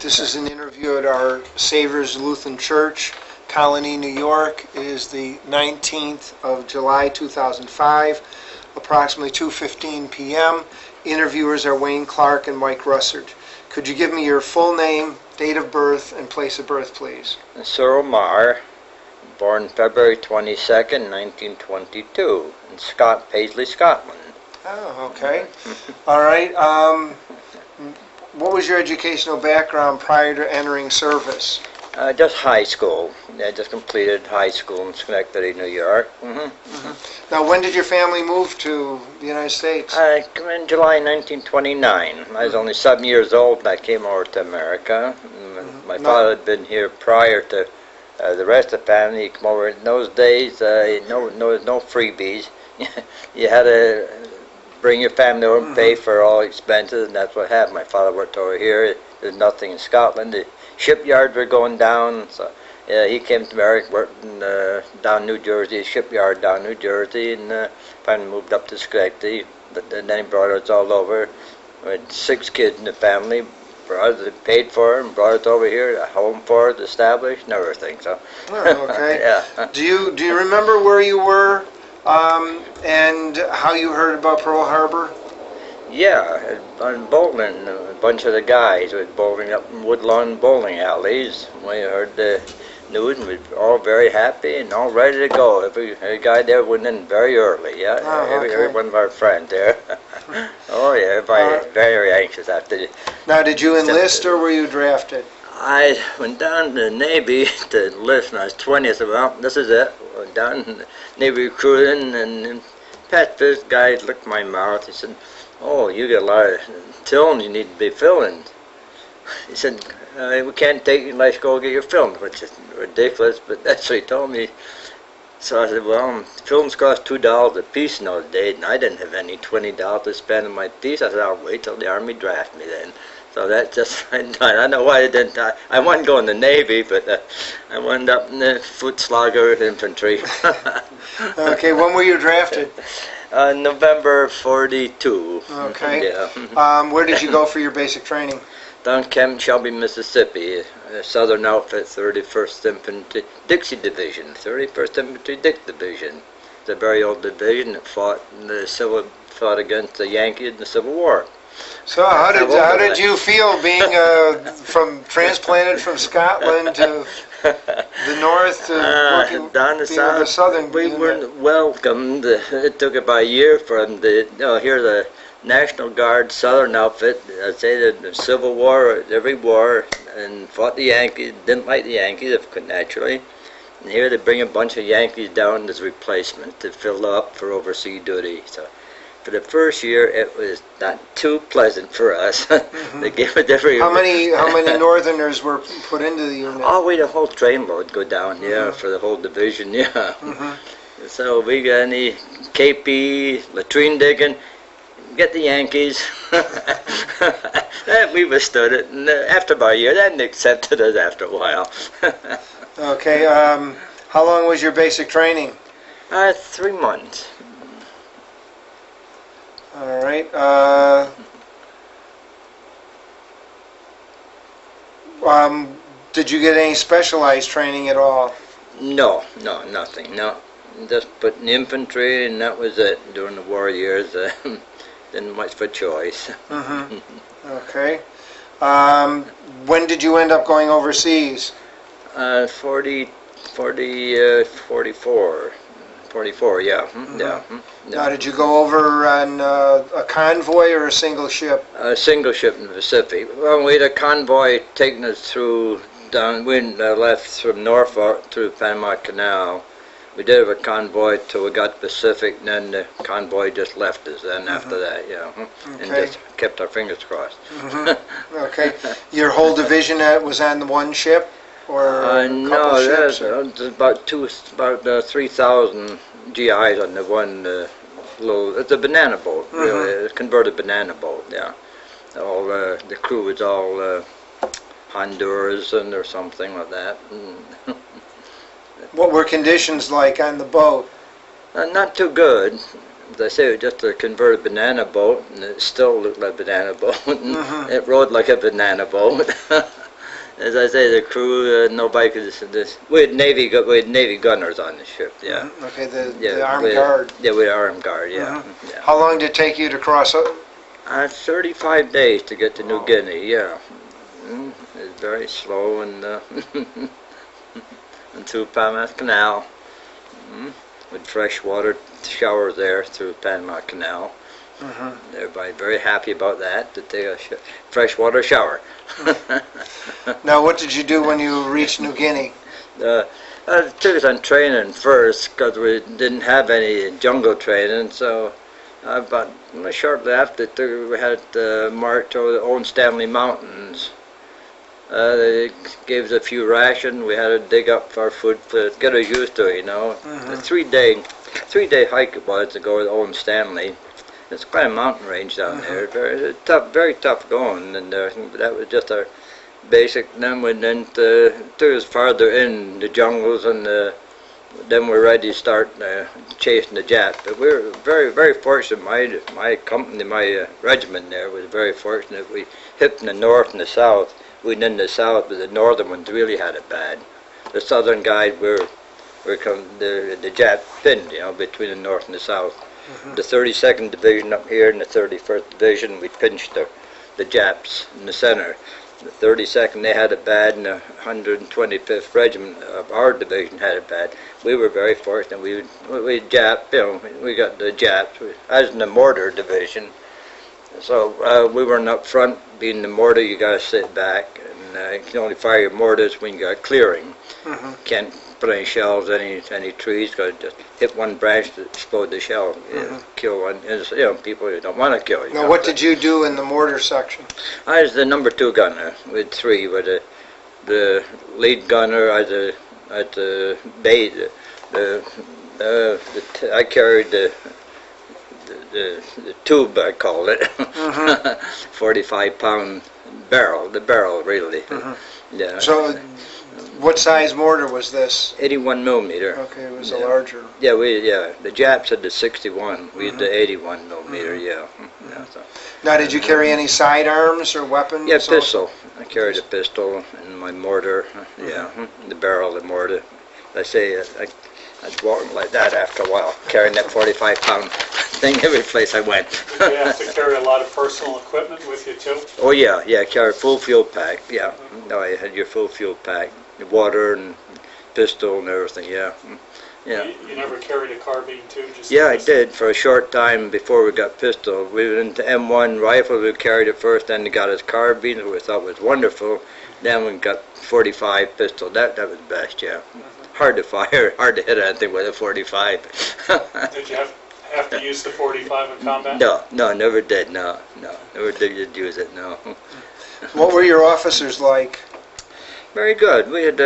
This is an interview at our Savior's Lutheran Church, Colony, New York. It is the 19th of July, 2005, approximately 2:15 p.m. Interviewers are Wayne Clark and Mike Russert. Could you give me your full name, date of birth, and place of birth, please? Cyril Marr, born February 22nd, 1922, in Paisley, Scotland. Oh, okay. All right. What was your educational background prior to entering service? Just high school. I just completed high school in Schenectady, New York. Now, when did your family move to the United States? I came in July 1929. I was only 7 years old when I came over to America. My father had been here prior to the rest of the family. He came over in those days. No freebies. You had to bring your family over and pay for all expenses, and that's what happened. My father worked over here. There's nothing in Scotland. The shipyards were going down, so he came to America, worked in, down New Jersey, a shipyard down New Jersey, and finally moved up to Schenectady. But then he brought us all over. We had 6 kids in the family. Brought us, paid for it, and brought us over here, a home for us, established, and everything. So, okay. Yeah. Do you remember where you were and how you heard about Pearl Harbor? Yeah, on bowling, a bunch of the guys were bowling up in Woodlawn bowling alleys. We heard the news, and we were all very happy and all ready to go. Every guy there went in very early, yeah. Every one of our friends there. Oh yeah, everybody very anxious after. Now, did you enlist or were you drafted? I went down to the Navy to enlist when I was 20. I said, well, this is it. Went down in the Navy recruiting, and past this guy looked my mouth. He said, oh, you got a lot of film you need to be filling. He said, we can't take you unless you go get your film, which is ridiculous, but that's what he told me. So I said, well, films cost $2 a piece in those days, and I didn't have any $20 to spend on my piece. I said, I'll wait till the Army draft me then. So that just, I don't know why I didn't. I wanted to go in the Navy, but I wound up in the foot slogger infantry. Okay, when were you drafted? November 42. Okay. Yeah. Where did you go for your basic training? Down Camp Shelby, Mississippi, Southern Outfit, 31st Infantry, Dixie Division, 31st Infantry Dick Division. It's a very old division that fought against the Yankees in the Civil War. So how did you feel being transplanted from Scotland to the north to working down the south? The southern we weren't welcomed. It took about a year for them to hear the National Guard Southern Outfit. I'd say that the Civil War, every war, and fought the Yankees. Didn't like the Yankees, naturally. And here they bring a bunch of Yankees down as replacement to fill up for overseas duty. So for the first year, it was not too pleasant for us. They gave a different. How many Northerners were put into the unit? Oh, the whole trainload go down, yeah, for the whole division, yeah. So we got any KP, latrine digging, get the Yankees. We withstood it, and after about a year, they accepted us after a while. Okay, how long was your basic training? 3 months. All right. Did you get any specialized training at all? No, nothing. No, just put in infantry, and that was it. During the war years, didn't much for choice. Okay. When did you end up going overseas? 44, yeah. Yeah. Now, did you go over on a convoy or a single ship? A single ship in the Pacific. Well, we had a convoy taking us through we left from Norfolk through the Panama Canal. We did have a convoy till we got to the Pacific, and then the convoy just left us then after that, yeah. And just kept our fingers crossed. Okay. Your whole division was on the one ship? Or no, there's about 3,000 GIs on the one little. It's a banana boat, really. It's a converted banana boat. Yeah, all the crew was all Honduras or something like that. What were conditions like on the boat? Not too good. As I say, it was just a converted banana boat, and it still looked like a banana boat. And it rode like a banana boat. as I say, the crew, nobody could. We had Navy gunners on the ship. Yeah. Okay, the Yeah, armed guard. Yeah, we had armed guard. Yeah. Yeah. How long did it take you to cross? 35 days to get to New Guinea. Yeah. It's very slow and and through Panama Canal. With fresh water showers there through Panama Canal. Everybody very happy about that, to take a freshwater shower. Now, what did you do when you reached New Guinea? It took us on training first because we didn't have any jungle training. So, but shortly after, we had Marr to the old Stanley Mountains. They gave us a few rations. We had to dig up our food to get us used to it, you know. A three-day hike it was to go to Old Stanley. It's quite a mountain range down there. Very tough going. And that was just our basic. Then we took us farther in the jungles, and then we're ready to start chasing the Japs. But we were very fortunate. My company, my regiment there was very fortunate. We hit in the north and the south. We in the south, but the northern ones really had it bad. The southern guys the Jap pinned, you know, between the north and the south. The 32nd Division up here and the 31st Division, we pinched the Japs in the center. The 32nd, they had it bad, and the 125th Regiment of our division had it bad. We were very fortunate. We Jap, you know, we got the Japs. I was in the mortar division. So we weren't up front. Being the mortar, you got to sit back, and you can only fire your mortars when you got clearing. Can't put any shells, any trees, because just hit one branch to explode the shell, kill one. And, you know, people you don't want to kill. Now, what did you do in the mortar section? I was the number 2 gunner with 3. With the lead gunner, I was at the bait. I carried the tube, I called it, 45-pound barrel, the barrel really. Yeah. So, what size mortar was this? 81 millimeter. Okay, it was a larger. Yeah, the Japs had the 61. We had the 81 millimeter. Yeah. So. Now, did you carry any sidearms or weapons? Yeah, pistol. I carried a pistol and my mortar. Yeah, the barrel, the mortar. I say I'd walk like that after a while, carrying that 45-pound thing every place I went. Did you have to carry a lot of personal equipment with you too? Oh yeah, carry full fuel pack. Yeah, no, I had your full fuel pack, the water and pistol and everything. Yeah. You never carried a carbine too? Yeah, I did for a short time before we got pistol. We went into M1 rifle. We carried it first, then we got his carbine, which we thought was wonderful. Then we got 45 pistol. That was best. Yeah. Hard to fire, hard to hit anything with a 45. Did you have to use the 45 in combat? No, never did. No, never did use it. No. What were your officers like? Very good. We had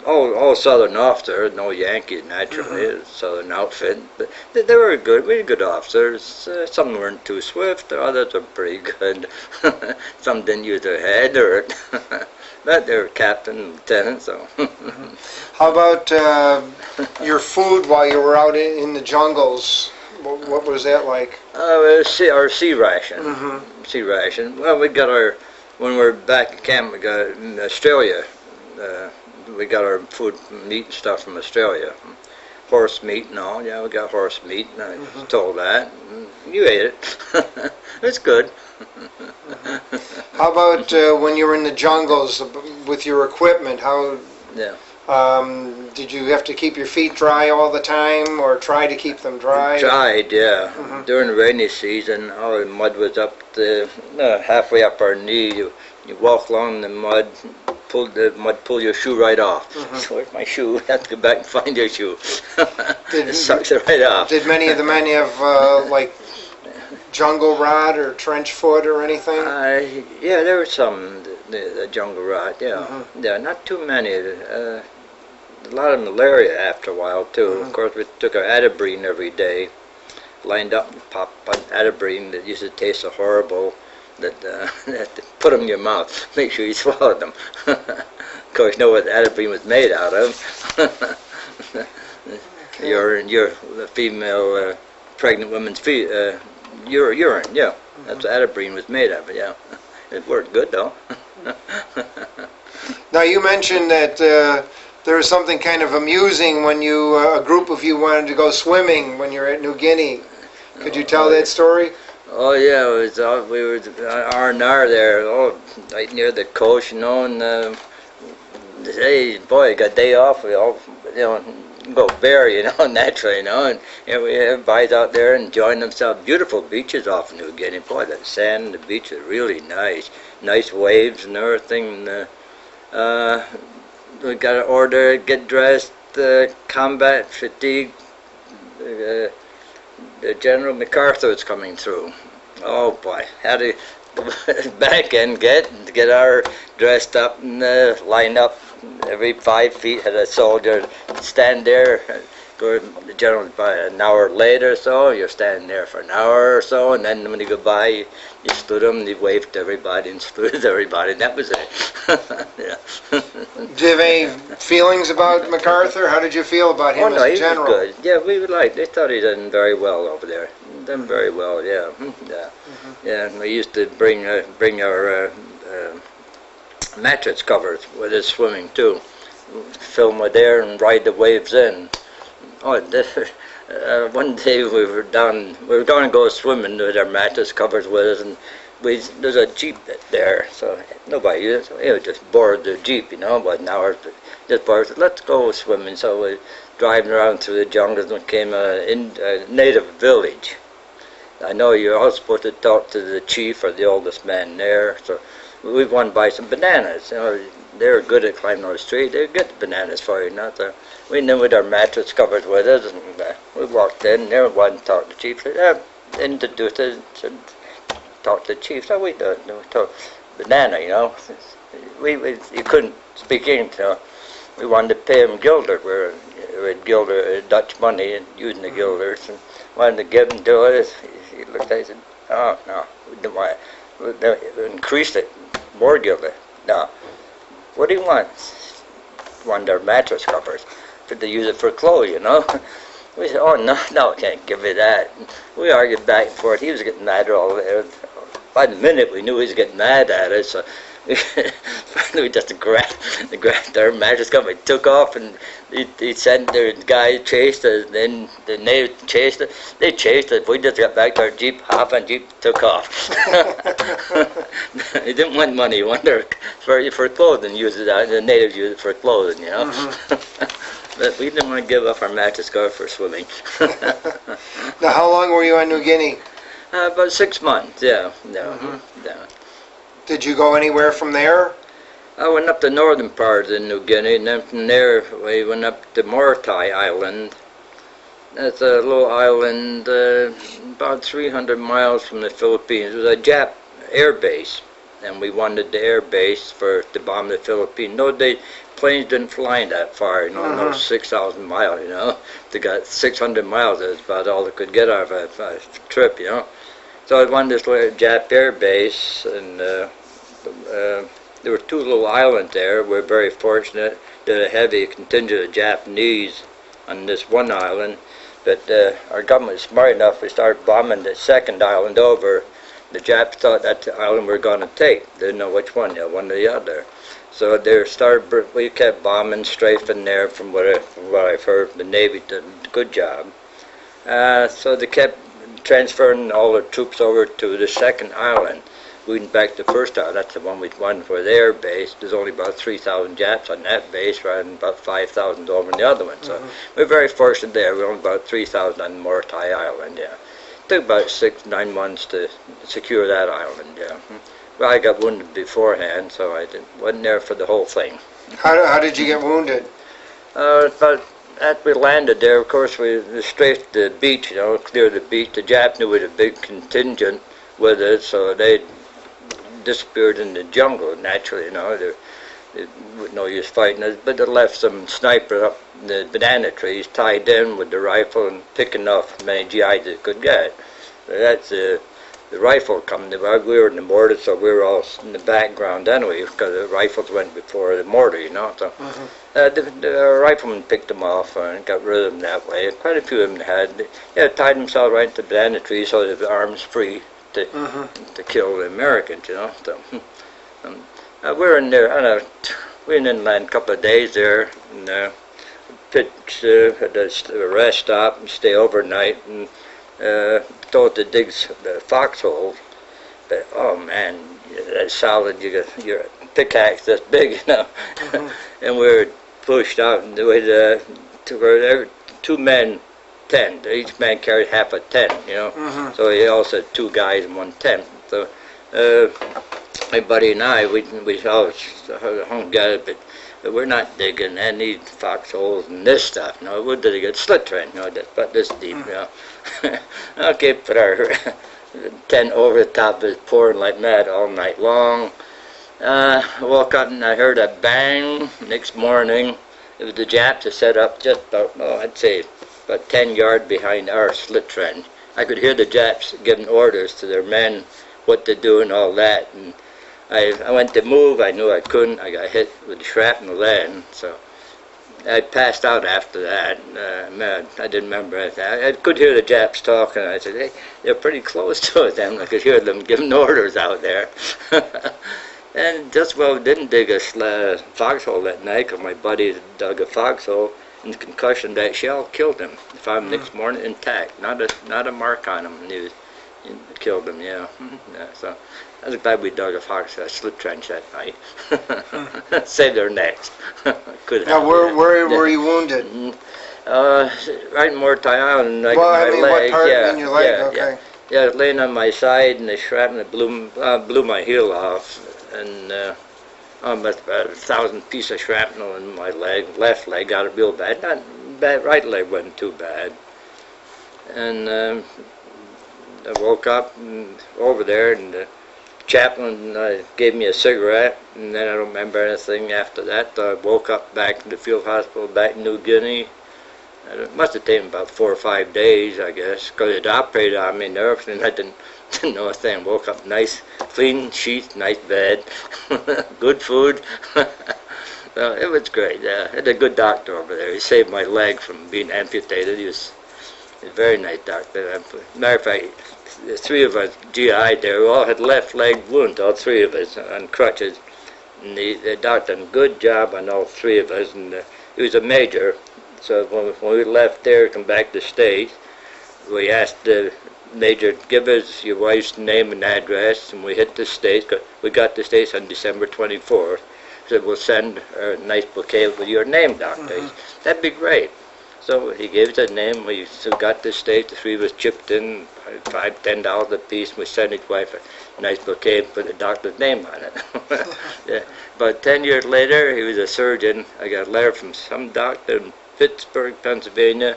all Southern officers, no Yankees naturally, Southern outfit, but they were good. We had good officers. Some weren't too swift, others were pretty good. Some didn't use their head, but they were captain, lieutenant. So. How about your food while you were out in the jungles? What was that like? Our sea ration. Sea ration. Well, when we were back in camp, we got in Australia. We got our food, meat and stuff from Australia. Horse meat and all. Yeah, we got horse meat, and I was told that. And you ate it. It's good. How about when you were in the jungles with your equipment? How? Yeah. Did you have to keep your feet dry all the time, or try to keep them dry? Tried, yeah. During the rainy season, all the mud was up to halfway up our knee. You walk along the mud, pull your shoe right off. So where's my shoe? You have to go back and find your shoe. It sucks it right off. Did many of the men have like jungle rot or trench foot or anything? Yeah, there were some the jungle rot. Yeah, yeah, not too many. A lot of malaria after a while too. Of course, we took our Atabrine every day, lined up and popped on Atabrine that used to taste so horrible that you had to put them in your mouth. Make sure you swallowed them. Of course, you know what Atabrine was made out of. Your female pregnant woman's urine. Yeah, that's what Atabrine was made of. Yeah, it worked good though. Now, you mentioned that there was something kind of amusing when a group of you wanted to go swimming when you're at New Guinea. Could you tell that story? Oh yeah, it was we were R&R there, right near the coast, and hey, boy, got a day off. We all, go bear, naturally, and everybody's out there enjoying themselves. Beautiful beaches off New Guinea. Boy, the sand and the beach is really nice waves and everything. We got to order, get dressed, combat fatigue. The General MacArthur is coming through. Oh boy, had to go back and get our dressed up and line up. Every 5 feet had a soldier stand there. Go to the general by an hour later or so. You're standing there for an hour or so, and then when you go by, you stood them, you waved to everybody and saluted everybody. And that was it. Yeah. Do you have any feelings about MacArthur? How did you feel about him as a general? Oh no, he was good. Yeah, they thought he done very well over there. Done very well. Yeah, yeah, yeah. And we used to bring our mattress covers with his swimming too. Film with there and ride the waves in. Oh, one day we were going to go swimming with our mattress covers with us, and there's a jeep there, so nobody used it. We just borrowed the jeep, but an hour, just borrowed. Let's go swimming. So we driving around through the jungles and came in a native village. I know you're all supposed to talk to the chief or the oldest man there, so we wanted to buy some bananas. They were good at climbing on the street. They'd get the bananas for you, So we knew with our mattress covered with us, and we walked in there and wanted to talk to the chief. Introduced us, said, talk to the chief. So we did. We talked banana, You couldn't speak English, We wanted to pay him guilder. We had guilder, Dutch money, and using the guilders, and wanted to give them to us. He looked at it and said, oh, no, we don't want it. We increased it, more guilder. No. What do you want? Wanted our mattress covers to use it for clothes, We said, oh, no, I can't give you that. And we argued back and forth. He was getting mad all there. By the minute, we knew he was getting mad at us. So we just grabbed our mattress cover. He took off, and he sent the guy chased us. Then the native chased us. They chased us. We just got back to our jeep, hopped on jeep, took off. He didn't want money. He wanted for clothing. Use it. The natives use it for clothing, But we didn't want to give up our mattress cover for swimming. Now, how long were you on New Guinea? About 6 months. Yeah. Did you go anywhere from there? I went up the northern part of New Guinea, and then from there we went up to Marr Island. That's a little island about 300 miles from the Philippines. It was a Jap air base, and we wanted the air base to bomb the Philippines. No, planes didn't fly that far, no 6,000 miles, They got 600 miles. That's about all they could get out of a trip, So I wanted this little Jap air base, and there were 2 little islands there. We're very fortunate that a heavy contingent of Japanese on this one island, but our government was smart enough. We started bombing the second island over. The Japs thought that's the island we were going to take. They didn't know which one, one or the other. So we kept bombing, strafing there. From what I've heard, the Navy did a good job. So they kept transferring all the troops over to the second island. We went back to the first island. That's the one we wanted for the air base. There's only about 3,000 Japs on that base, rather than about 5,000 over on the other one. So we're very fortunate there. We're only about 3,000 on Marr Island. Yeah, it took about 6-9 months to secure that island. Yeah, well, I got wounded beforehand, so I wasn't there for the whole thing. How did you get wounded? But after we landed there, of course, we strafed the beach, cleared the beach. The Japs knew we had a big contingent with us, so they disappeared in the jungle, naturally, There was no use fighting us, but they left some snipers up in the banana trees, tied in with the rifle and picking off as many GIs they could get. So that's the rifle coming. We were in the mortar, so we were all in the background anyway, because the rifles went before the mortar, So the riflemen picked them off and got rid of them that way. Quite a few of them tied themselves right to the banana trees so they had arms free to kill the Americans, So we're in there. I don't know, we're in Inland a couple of days there, and pitched at a rest stop and stay overnight, and told to dig the foxhole. But oh man, that's solid. You got your pickaxe that's big, you know. And we were pushed out, and where 2 men tent. Each man carried half a tent, you know. So he also had 2 guys in 1 tent. So my buddy and I, we always hung together, but we're not digging any foxholes and this stuff. No, we're digging slit trench, you know, but this deep, you know. Okay, put our tent over the top of it, pouring like mad all night long. I woke up and I heard a bang. Next morning, it was the Japs that set up just about, I'd say about 10 yards behind our slit trench. I could hear the Japs giving orders to their men what to do and all that. And I went to move. I knew I couldn't. I got hit with shrapnel then, so I passed out after that. Man, I didn't remember anything. I could hear the Japs talking. I said, hey, they're pretty close to it then. I could hear them giving orders out there. And just well, didn't dig a foxhole that night because my buddy dug a foxhole, and the concussion, that shell killed him. Found him next morning intact, not a mark on him. And it killed him, yeah. Yeah. So I was glad we dug a slit trench that night. Saved their necks. Could Now, where were you wounded? Right in Mortai Island, like Well, my I mean, leg. what part Yeah, in your leg? yeah, Okay. yeah. I was laying on my side, and the shrapnel blew my heel off, and almost about 1,000 pieces of shrapnel in my leg. Left leg got it real bad. Not bad. Right leg wasn't too bad. And I woke up over there, and the chaplain gave me a cigarette, and then I don't remember anything after that. I woke up back in the field hospital back in New Guinea. It must have taken about 4 or 5 days, I guess, because it operated on me and everything. I didn't know a thing. Woke up nice, clean sheets, nice bed, good food. So it was great. I had a good doctor over there. He saved my leg from being amputated. He was a very nice doctor. Matter of fact, the 3 of us GI there, we all had left leg wounds, all 3 of us, on crutches. And the doctor did a good job on all 3 of us, and he was a major. So when we left there, come back to the States, we asked the major, give us your wife's name and address, and we hit the States. We got to the States on December 24th. So we'll send a nice bouquet with your name, doctor. That'd be great. So he gave us a name. We got to the States. The 3 of us chipped in $5, $10 a piece. And we sent his wife a nice bouquet and put the doctor's name on it. Yeah. About 10 years later, he was a surgeon. I got a letter from some doctor in Pittsburgh, Pennsylvania,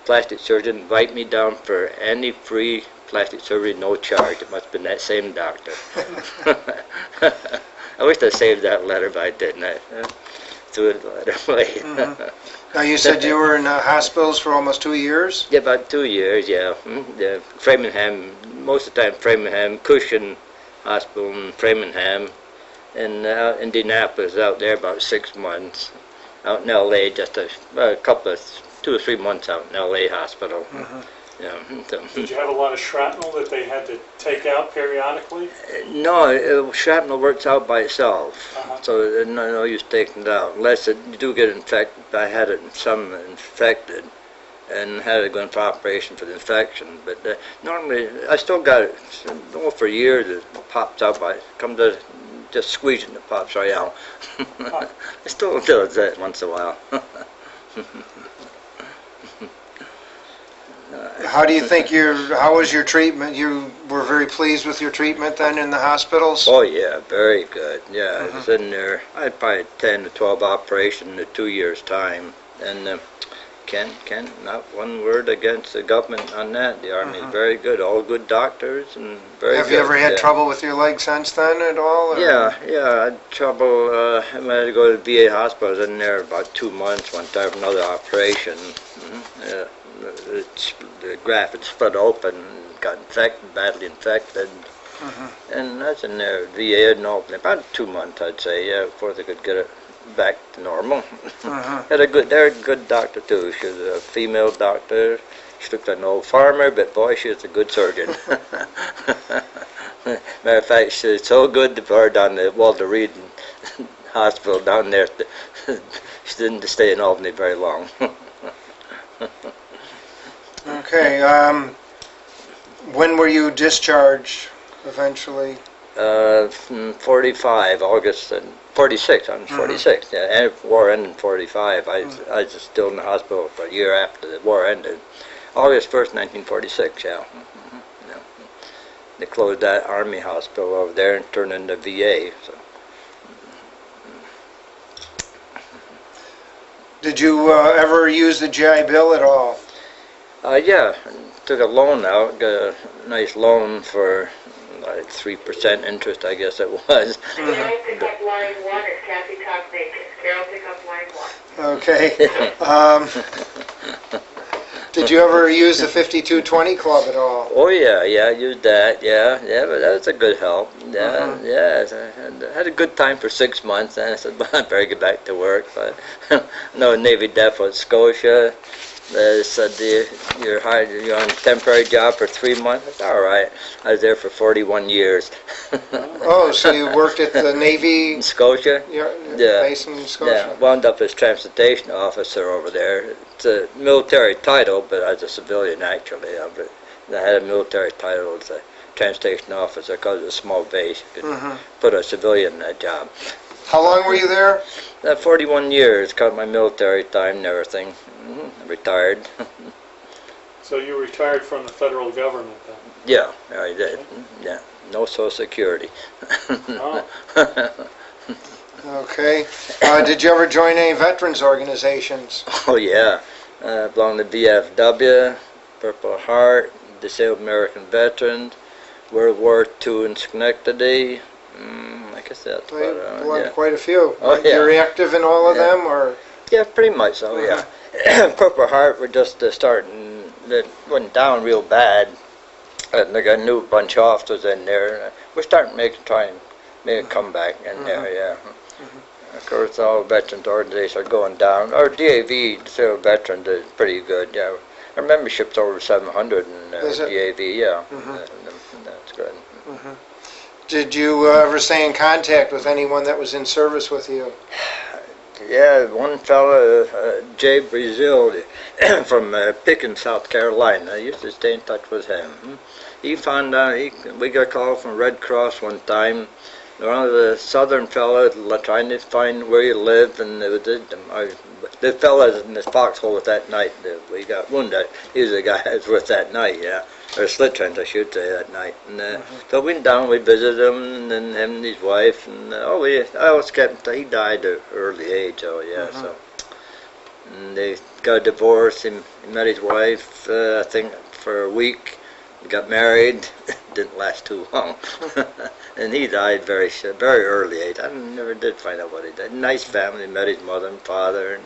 plastic surgeon, invite me down for any free plastic surgery, no charge. It must have been that same doctor. I wish I saved that letter, but I didn't. I threw it the letter away. Now, you said you were in hospitals for almost 2 years? Yeah, about 2 years, yeah. Yeah. Framingham, most of the time Framingham, Cushion Hospital in Framingham, and Indianapolis out there about 6 months. Out in L.A., just a couple of 2 or 3 months out in L.A. hospital. Yeah, so. Did you have a lot of shrapnel that they had to take out periodically? No, shrapnel works out by itself, so there's no use taking it out unless you do get infected. I had it some infected, and had to go in for operation for the infection. But normally, I still got it. For years, it pops out. I come to just squeezing, it pops right out. It still does that once in a while. How do you think how was your treatment? You were very pleased with your treatment then in the hospitals? Oh yeah, very good. Yeah, I was in there. I had probably 10 to 12 operations in 2 years' time, and Ken, not one word against the government on that. The Army is very good, all good doctors, and very Have good. you ever had trouble with your leg since then at all? Or? Yeah, I had trouble. I had to go to the VA hospital. I was in there about 2 months one time for another operation. The graft had split open, got infected, badly infected, and I was in there. VA hadn't opened about 2 months, I'd say, yeah, before they could get it back to normal. They're a good doctor too. She was a female doctor. She looked like an old farmer, but boy, she was a good surgeon. Matter of fact, she's so good for her down the Walter Reed hospital down there. She didn't stay in Albany very long. Okay. When were you discharged eventually? 45, August, and 46, I'm 46. Yeah, and war ended in 45. I was still in the hospital for a year after the war ended. August 1st, 1946, yeah. Yeah. They closed that Army hospital over there and turned into VA. So. Did you ever use the GI Bill at all? Yeah, took a loan out, got a nice loan for like 3% interest, I guess it was. Carol, pick up line 1. It's Kathy Cockney. Carol, pick up line 1. Okay. Did you ever use the 5220 club at all? Oh yeah, I used that. Yeah, but that was a good help. Yeah, I had a good time for 6 months, and I said, "Well, I better get back to work." But no Navy depot at Scotia. They said you're hired. You're on a temporary job for 3 months. I said, all right. I was there for 41 years. Oh, so you worked at the Navy? In Scotia. Yeah. Base in Scotia. Yeah, wound up as transportation officer over there. It's a military title, but as a civilian actually. But I had a military title as a transportation officer because it's a small base. You could put a civilian in that job. How long were you there? 41 years, cut my military time and everything. Retired. So you retired from the federal government then? Yeah, I did. Yeah, no Social Security. Oh. Okay. Did you ever join any veterans organizations? Oh yeah, belonged to VFW, Purple Heart, Disabled American Veterans, World War II in Schenectady. I guess that's Belonged to quite a few. Oh, yeah. You're active in all of them, or? Yeah, pretty much so. Yeah. Purple Heart were just starting. It went down real bad. And they got a new bunch of officers in there. We're starting to try and make a comeback in there. Yeah. Of course, all veterans organizations are going down. Our DAV, Cyril Veterans, is pretty good. Yeah, our membership's over 700 in DAV. Yeah, that's good. Did you ever stay in contact with anyone that was in service with you? Yeah, one fella, Jay Brazil, from Pickens, South Carolina. I used to stay in touch with him. He found out, we got a call from Red Cross one time. One of the southern fellas trying to find where you live, and it was the fella in this foxhole that night that we got wounded. He was the guy I was with that night, yeah. Or slit trench, I should say, that night. And so we went down, we visited him, and then him and his wife, and I always kept, he died at an early age, so. And they got a divorce, he met his wife, I think, for a week, got married, didn't last too long. And he died very early age. I never did find out what he did. Nice family, met his mother and father, and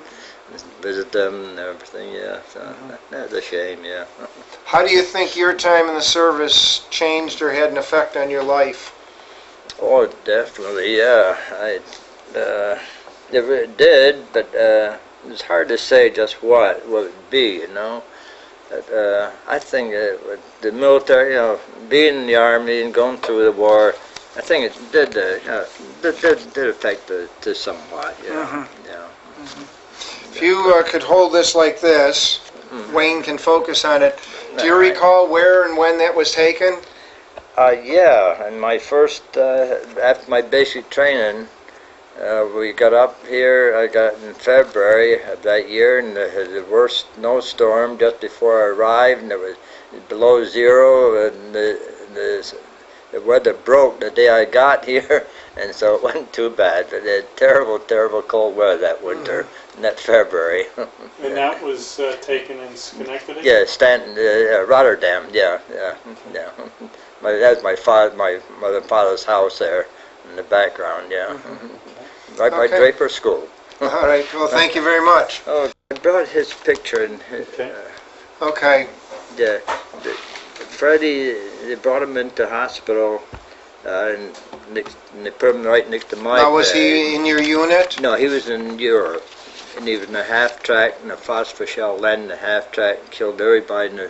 visit them and everything, yeah. So that's a shame, yeah. How do you think your time in the service changed or had an effect on your life? Oh, definitely, yeah. It did, but it's hard to say just what it would be, you know. But, I think the military, being in the Army and going through the war, I think it did affect it somewhat, yeah. If you could hold this like this, Wayne can focus on it. Do you recall where and when that was taken? Yeah, and my first, after my basic training, we got up here, I got in February of that year, and the worst snowstorm just before I arrived, and it was below zero, and the weather broke the day I got here, and so it wasn't too bad. But it had terrible cold weather that winter, and that February. And that was taken in Schenectady? Yeah, Stanton, Rotterdam, yeah. That's my mother and father's house there in the background, yeah. Right by Draper School. All right, well, thank you very much. Oh, I brought his picture. And Okay. Yeah, Freddie, they brought him into hospital, and they put him right next to my Now, was bed. he in your unit? No, he was in Europe, and he was in a half-track, and a phosphor shell landed in the half-track, killed everybody in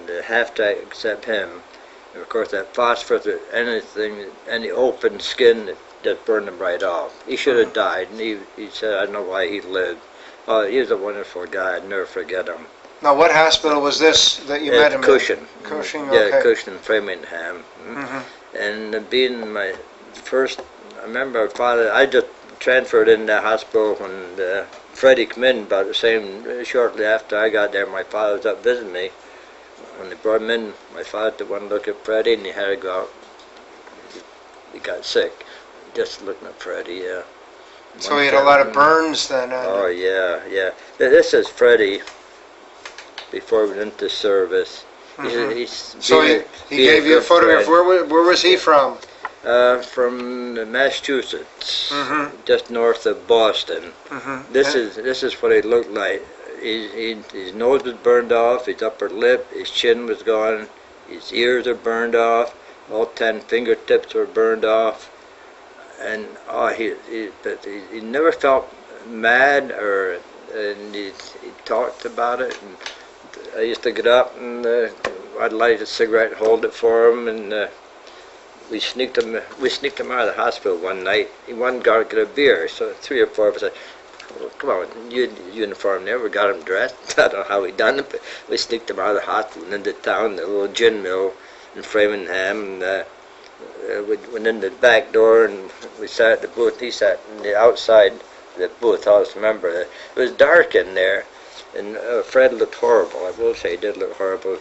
the half-track except him. And of course, that phosphorus, any open skin that just burned him right off. He should have died, and he said, I don't know why he lived. Oh, he was a wonderful guy. I'd never forget him. Now, what hospital was this that you met him Cushing. in? Cushing, Yeah, okay. Cushing, Framingham. And being my first, I remember our father, I just transferred in the hospital when Freddie came in about the same, shortly after I got there. My father was up visiting me. When they brought him in, my father took one look at Freddie, and he had to go out. He got sick, just looking at Freddie, yeah. So he had a lot of burns then? Oh, yeah. This is Freddie before we went into service. So he gave you a photograph. Where was he from? From Massachusetts, just north of Boston. This is what he looked like. His nose was burned off, his upper lip, his chin was gone, his ears are burned off, all 10 fingertips were burned off, and he never felt mad, and he talked about it. And I used to get up and I'd light a cigarette, hold it for him, and we sneaked him out of the hospital one night. He wanted to go get a beer, so 3 or 4 of us said, well, come on, you had the uniform there, we got him dressed. I don't know how we done it, but we sneaked him out of the hospital and into town, the little gin mill in Framingham, and we went in the back door and we sat at the booth. He sat in the outside the booth. I always remember that. It was dark in there, and Fred looked horrible. I will say he did look horrible.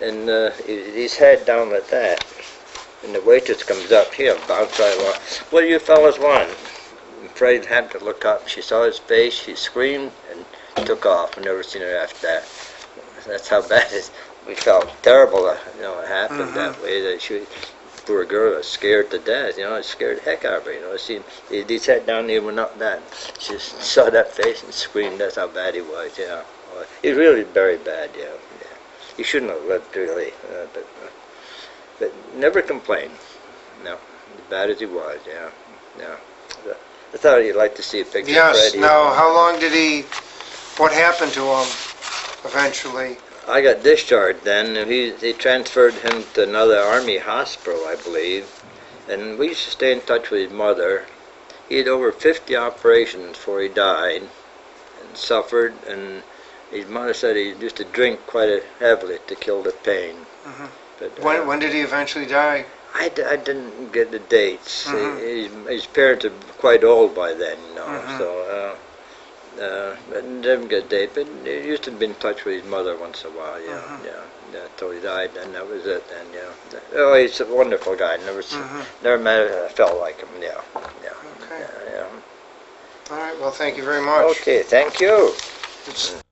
And his head down like that. And the waitress comes up, he'll bounce right along. What do you fellas want? And Fred had to look up. She saw his face, she screamed and took off. I never seen her after that. That's how bad it is. We felt terrible, it happened that way. That she, poor girl, was scared to death. It scared the heck out of her. He sat down there, went up that. She saw that face and screamed. That's how bad he was. Yeah, he's really very bad. Yeah. He shouldn't have lived really, but never complained. No, as bad as he was. Yeah. I thought you'd like to see a picture. Yes. of Freddie. Now, how long did what happened to him eventually? I got discharged then, and they transferred him to another Army hospital, I believe, and we used to stay in touch with his mother. He had over 50 operations before he died and suffered, and his mother said he used to drink quite heavily to kill the pain. But, When did he eventually die? I didn't get the dates. His parents are quite old by then, so but didn't get a date. But he used to be in touch with his mother once in a while, until he died, and that was it then, Oh, he's a wonderful guy. Never met I felt like him, Okay. All right, well, thank you very much. Okay, thank you. It's